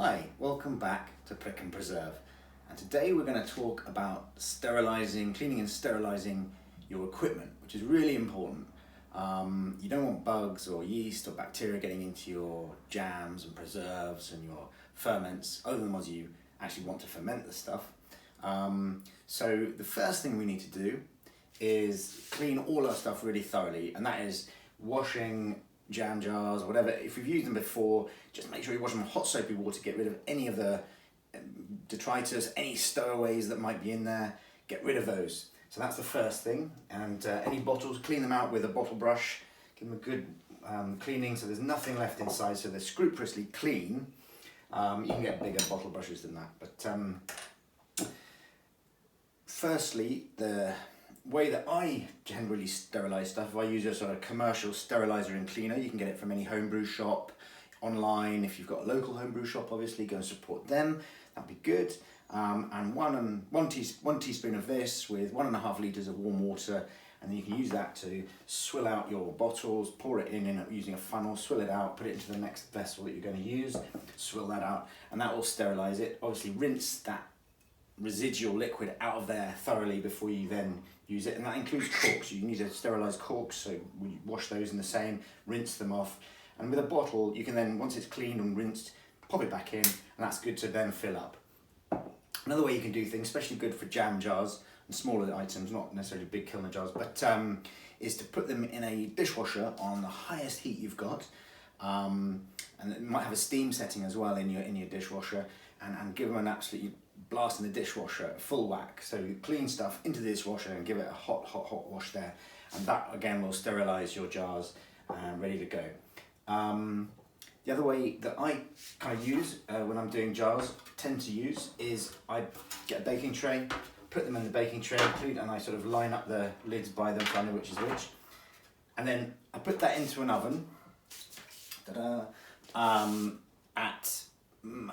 Hi, welcome back to Prick and Preserve, and today we're going to talk about sterilising, cleaning and sterilising your equipment, which is really important. You don't want bugs or yeast or bacteria getting into your jams and preserves and your ferments, other than the ones you actually want to ferment the stuff. So the first thing we need to do is clean all our stuff really thoroughly, and that is washing jam jars, whatever. If you've used them before, just make sure you wash them in hot soapy water, get rid of any of the detritus, any stowaways that might be in there, get rid of those. So that's the first thing. And any bottles, clean them out with a bottle brush, give them a good cleaning so there's nothing left inside, so they're scrupulously clean. You can get bigger bottle brushes than that, but firstly, the way that I generally sterilise stuff, if I use a sort of commercial steriliser and cleaner, you can get it from any homebrew shop, online. If you've got a local homebrew shop, obviously go and support them, that'd be good. And one teaspoon of this with 1.5 litres of warm water, and then you can use that to swill out your bottles, pour it in using a funnel, swill it out, put it into the next vessel that you're going to use, swill that out, and that will sterilise it. Obviously rinse that residual liquid out of there thoroughly before you then use it, and that includes corks. You need to sterilise corks, so we wash those in the same, rinse them off, and with a bottle you can then, once it's cleaned and rinsed, pop it back in, and that's good to then fill up. Another way you can do things, especially good for jam jars and smaller items, not necessarily big kilner jars, but is to put them in a dishwasher on the highest heat you've got, and it might have a steam setting as well in your dishwasher, and give them an absolutely blast in the dishwasher, full whack. So you clean stuff into the dishwasher and give it a hot wash there, and that again will sterilise your jars ready to go. The other way that I kind of use when I'm doing jars, tend to use, is I get a baking tray, put them in the baking tray, and I sort of line up the lids by them so I know which is which, and then I put that into an oven at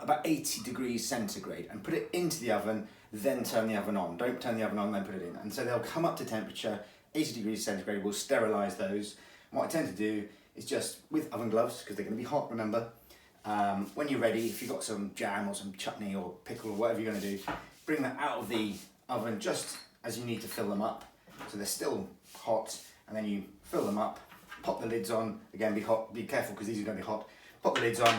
about 80 degrees centigrade, and put it into the oven, then turn the oven on. Don't turn the oven on, then put it in. And so they'll come up to temperature, 80 degrees centigrade, we'll sterilise those. And what I tend to do is just, with oven gloves, because they're going to be hot, remember, when you're ready, if you've got some jam or some chutney or pickle or whatever you're going to do, bring that out of the oven just as you need to fill them up, so they're still hot, and then you fill them up, pop the lids on, again be careful because these are going to be hot, pop the lids on,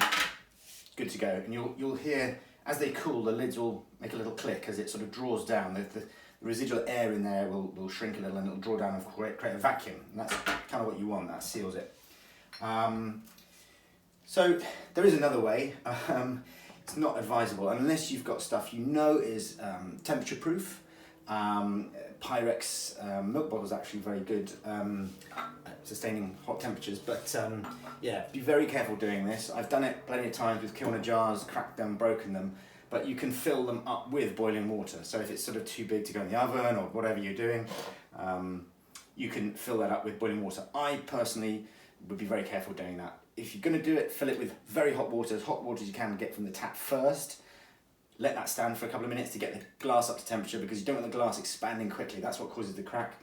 good to go. And you'll hear, as they cool, the lids will make a little click as it sort of draws down. The residual air in there will shrink a little, and it'll draw down and create a vacuum, and that's kind of what you want. That seals it. So there is another way. It's not advisable unless you've got stuff you know is temperature proof. Pyrex milk bottle is actually very good at sustaining hot temperatures, but yeah, be very careful doing this. I've done it plenty of times with kilner jars, cracked them, broken them, but you can fill them up with boiling water. So if it's sort of too big to go in the oven or whatever you're doing, you can fill that up with boiling water. I personally would be very careful doing that. If you're going to do it, fill it with very hot water, as hot water as you can get from the tap first. Let that stand for a couple of minutes to get the glass up to temperature, because you don't want the glass expanding quickly. That's what causes the crack.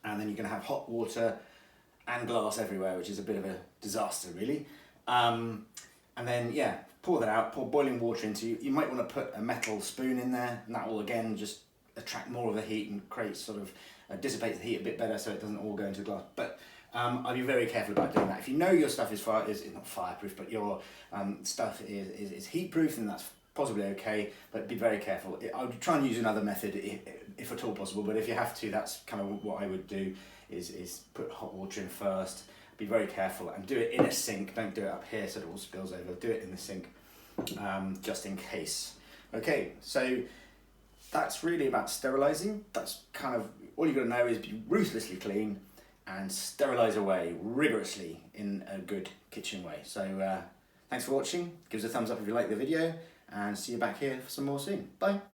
And then you're going to have hot water and glass everywhere, which is a bit of a disaster, really. And then, yeah, pour that out, pour boiling water into you. You might want to put a metal spoon in there, and that will, again, just attract more of the heat and create sort of, dissipates the heat a bit better so it doesn't all go into the glass. But I'll be very careful about doing that. If you know your stuff is not fireproof, but your stuff is heat proof, then that's possibly okay, but be very careful. I would try and use another method if at all possible, but if you have to, that's kind of what I would do, is put hot water in first, be very careful, and do it in a sink. Don't do it up here so it all spills over. Do it in the sink, just in case. Okay, so that's really about sterilising. That's kind of all you've got to know, is be ruthlessly clean and sterilise away rigorously in a good kitchen way. So thanks for watching. Give us a thumbs up if you like the video, and see you back here for some more soon. Bye.